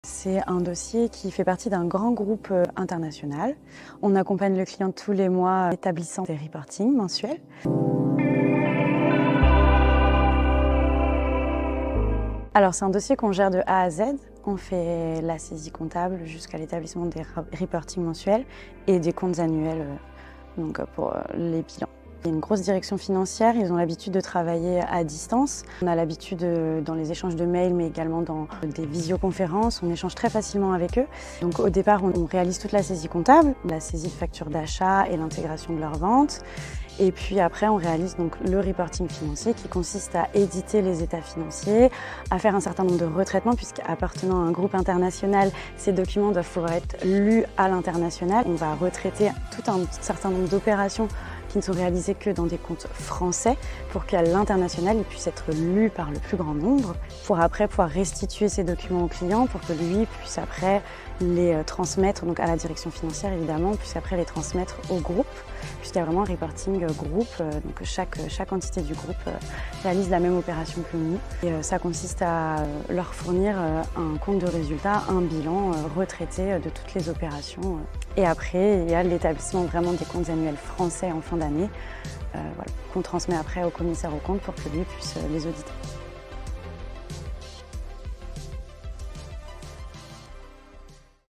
C'est un dossier qui fait partie d'un grand groupe international. On accompagne le client tous les mois établissant des reportings mensuels. Alors c'est un dossier qu'on gère de A à Z. On fait la saisie comptable jusqu'à l'établissement des reportings mensuels et des comptes annuels pour les bilans. Il y a une grosse direction financière, ils ont l'habitude de travailler à distance. On a l'habitude dans les échanges de mails, mais également dans des visioconférences. On échange très facilement avec eux. Donc au départ, on réalise toute la saisie comptable, la saisie de factures d'achat et l'intégration de leurs ventes. Et puis après, on réalise donc le reporting financier qui consiste à éditer les états financiers, à faire un certain nombre de retraitements puisqu'appartenant à un groupe international, ces documents doivent pouvoir être lus à l'international. On va retraiter tout un certain nombre d'opérations qui ne sont réalisées que dans des comptes français pour qu'à l'international, ils puissent être lus par le plus grand nombre pour après pouvoir restituer ces documents au client pour que lui puisse après les transmettre donc à la direction financière évidemment, puisqu'après les transmettre au groupe, puisqu'il y a vraiment un reporting groupe, donc chaque entité du groupe réalise la même opération que nous. Et ça consiste à leur fournir un compte de résultat, un bilan retraité de toutes les opérations. Et après, il y a l'établissement vraiment des comptes annuels français en fin d'année, qu'on transmet après au commissaire aux comptes pour que lui puisse les auditer.